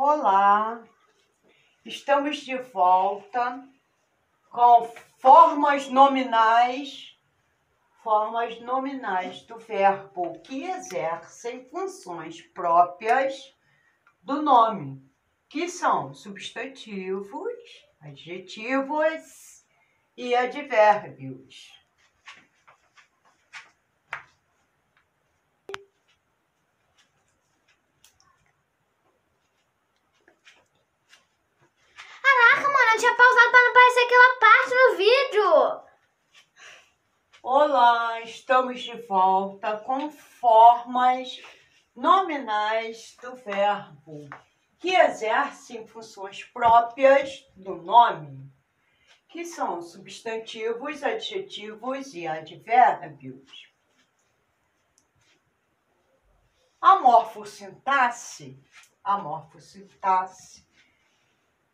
Olá, estamos de volta com formas nominais do verbo que exercem funções próprias do nome, que são substantivos, adjetivos e advérbios. Caraca, mano, eu tinha pausado para não aparecer aquela parte no vídeo. Olá, estamos de volta com formas nominais do verbo que exercem funções próprias do nome, que são substantivos, adjetivos e advérbios. A morfossintaxe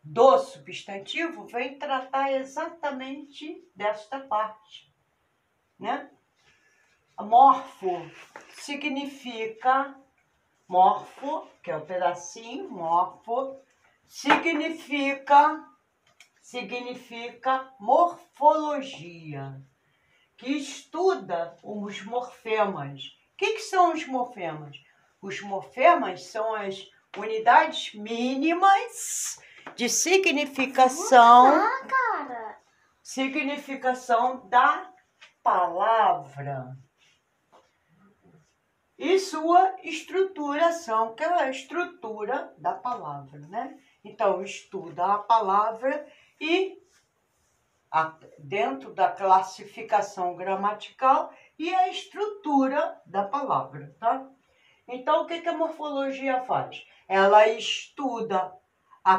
do substantivo vem tratar exatamente desta parte, né? Morfo significa, que é o pedacinho, significa morfologia, que estuda os morfemas. O que são os morfemas? Os morfemas são as unidades mínimas de significação da palavra e sua estruturação, que é a estrutura da palavra, né? Então, estuda a palavra e dentro da classificação gramatical e a estrutura da palavra, tá? Então, o que a morfologia faz? Ela estuda a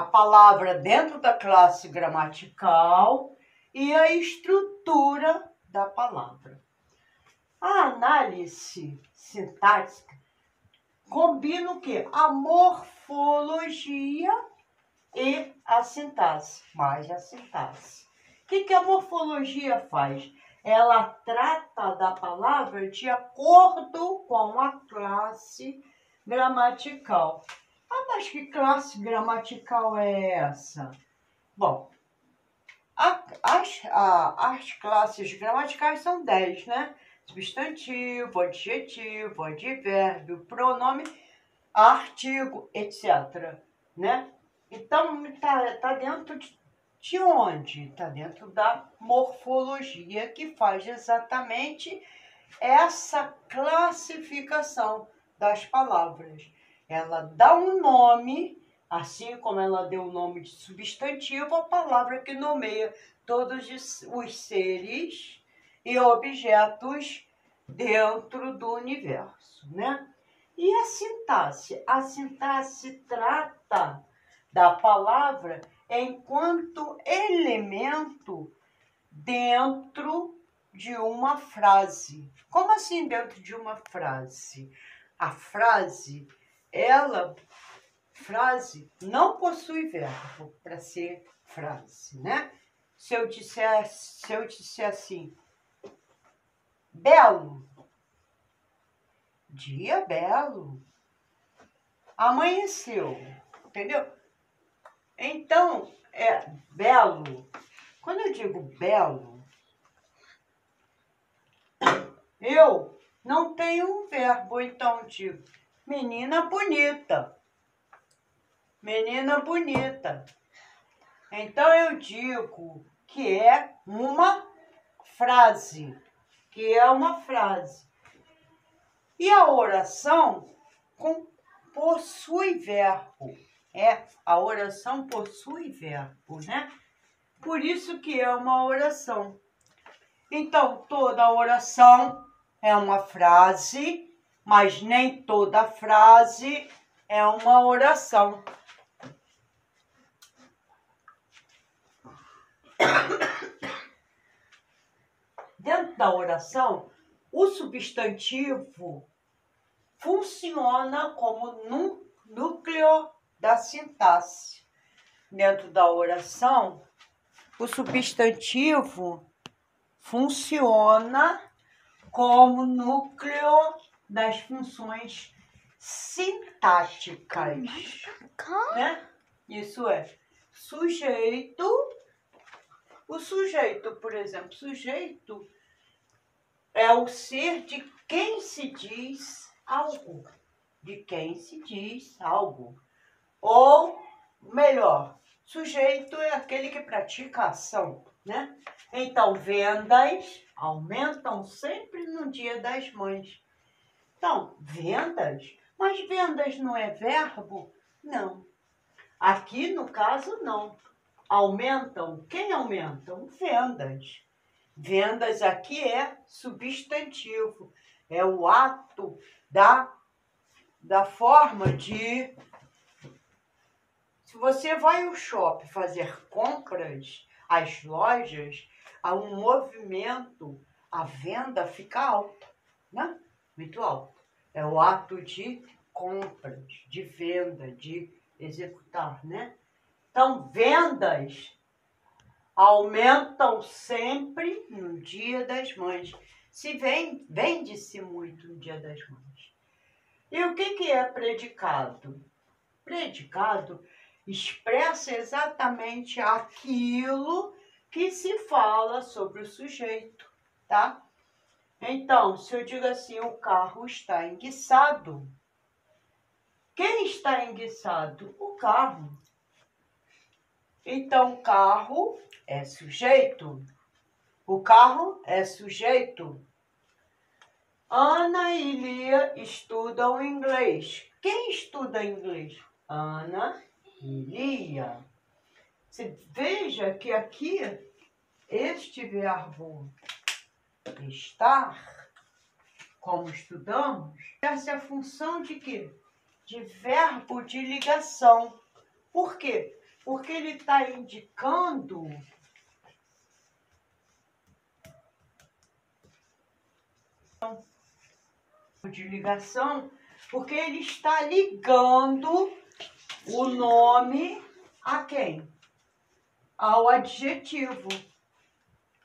palavra dentro da classe gramatical e a estrutura da palavra. A análise sintática combina o quê? A morfologia e a sintaxe, mais a sintaxe. O que a morfologia faz? Ela trata da palavra de acordo com a classe gramatical. Ah, mas que classe gramatical é essa? Bom, as classes gramaticais são 10, né? Substantivo, adjetivo, advérbio, pronome, artigo, etc., né? Então, tá dentro de onde? Está dentro da morfologia, que faz exatamente essa classificação das palavras. Ela dá um nome, assim como ela deu o nome de substantivo, a palavra que nomeia todos os seres e objetos dentro do universo, né? E a sintaxe? A sintaxe trata da palavra enquanto elemento dentro de uma frase. Como assim dentro de uma frase? A frase não possui verbo para ser frase, né? Se eu disser assim, belo, dia belo, amanheceu, entendeu? Então, belo. Quando eu digo belo, eu não tenho um verbo, então digo menina bonita. Menina bonita. Então eu digo que é uma frase. E a oração possui verbo. A oração possui verbo, né? Por isso que é uma oração. Então, toda oração é uma frase, mas nem toda frase é uma oração. Dentro da oração, o substantivo funciona como núcleo da sintaxe. Dentro da oração, o substantivo funciona como núcleo das funções sintáticas, né? Isso é sujeito. O sujeito, por exemplo, sujeito é o ser de quem se diz algo. De quem se diz algo. Ou, melhor, sujeito é aquele que pratica ação, né? Então, vendas aumentam sempre no Dia das Mães. Então, vendas? Mas vendas não é verbo? Não. Aqui, no caso, não. Aumentam? Quem aumentam? Vendas. Vendas aqui é substantivo. É o ato da forma de... Se você vai ao shopping fazer compras, as lojas, há um movimento, a venda fica alta, né? Muito alta. É o ato de compras, de venda, de executar, né? Então, vendas aumentam sempre no Dia das Mães. Vende-se muito no Dia das Mães. E o que é predicado? Predicado expressa exatamente aquilo que se fala sobre o sujeito, tá? Então, se eu digo assim, o carro está enguiçado, quem está enguiçado? O carro. Então, carro é sujeito. O carro é sujeito. Ana e Lia estudam inglês. Quem estuda inglês? Ana e Lia. Você veja que aqui este verbo estar, como estudamos, essa é a função de quê? De verbo de ligação. Por quê? Porque ele está indicando de ligação, porque ele está ligando o nome a quem? Ao adjetivo.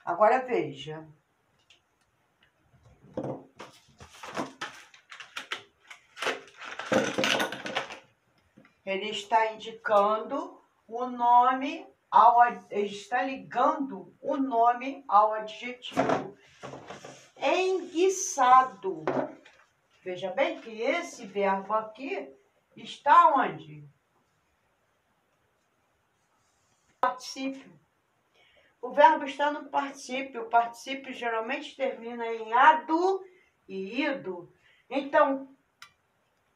Agora veja. Ele está indicando o nome ele está ligando o nome ao adjetivo. Enguiçado. Veja bem que esse verbo aqui está onde? Particípio. O verbo está no particípio. O particípio geralmente termina em ado e ido. Então,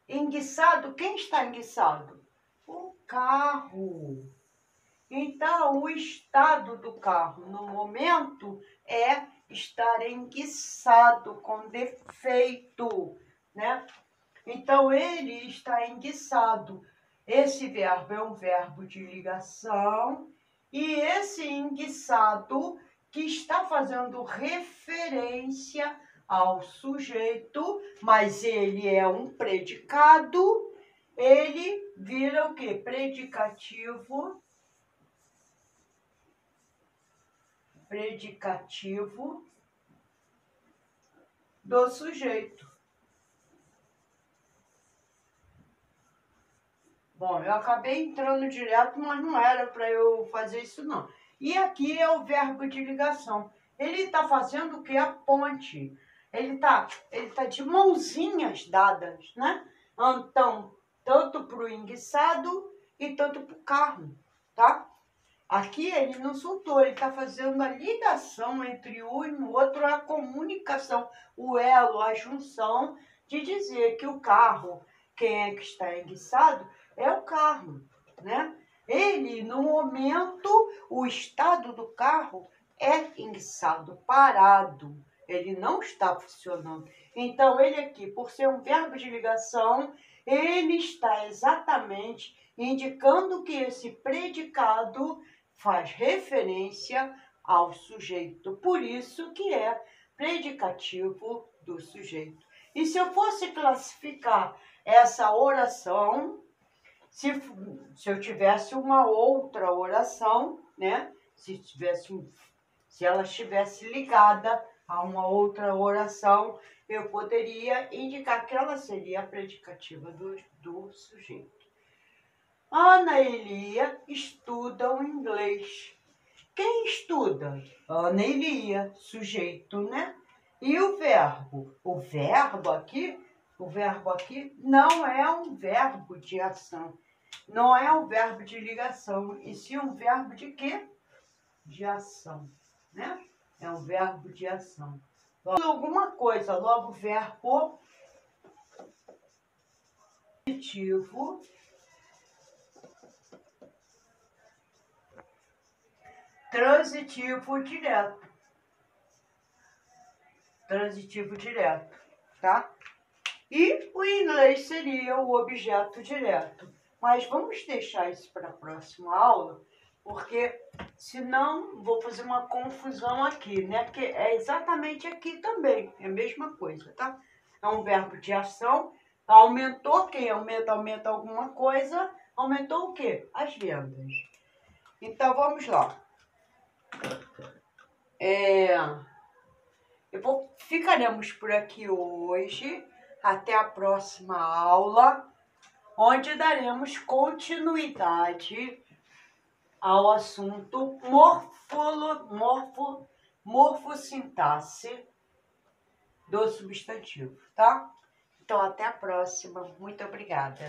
enguiçado, quem está enguiçado? O carro. Então, o estado do carro no momento é estar enguiçado, com defeito, né? Então, ele está enguiçado. Esse verbo é um verbo de ligação e esse enguiçado que está fazendo referência ao sujeito, mas ele é um predicado, ele vira o quê? Predicativo do sujeito. Bom, eu acabei entrando direto, mas não era para eu fazer isso, não. E aqui é o verbo de ligação. Ele está fazendo o que? A ponte. Ele tá de mãozinhas dadas, né? Então, tanto para o enguiçado e tanto para o carro, tá? Aqui ele não soltou, ele está fazendo a ligação entre um e o outro, a comunicação, o elo, a junção de dizer que o carro, quem é que está enguiçado, é o carro, né? Ele, no momento, o estado do carro é enguiçado, parado. Ele não está funcionando. Então, ele aqui, por ser um verbo de ligação, ele está exatamente indicando que esse predicado faz referência ao sujeito. Por isso que é predicativo do sujeito. E se eu fosse classificar essa oração, se eu tivesse uma outra oração, né? Se ela estivesse ligada a uma outra oração, eu poderia indicar que ela seria a predicativa do sujeito. Ana e Lia estudam inglês. Quem estuda? Ana e Lia, sujeito, né? E o verbo? O verbo aqui não é um verbo de ação. Não é um verbo de ligação, e sim um verbo de quê? De ação, né? É um verbo de ação. Alguma coisa, logo verbo positivo transitivo direto. Transitivo direto, tá? E o inglês seria o objeto direto. Mas vamos deixar isso para a próxima aula, porque senão vou fazer uma confusão aqui, né? Porque é exatamente aqui também, é a mesma coisa, tá? É um verbo de ação, aumentou, quem aumenta alguma coisa, aumentou o quê? As vendas. Então, vamos lá. Ficaremos por aqui hoje, até a próxima aula, onde daremos continuidade ao assunto morfossintaxe do substantivo, tá? Então, até a próxima. Muito obrigada.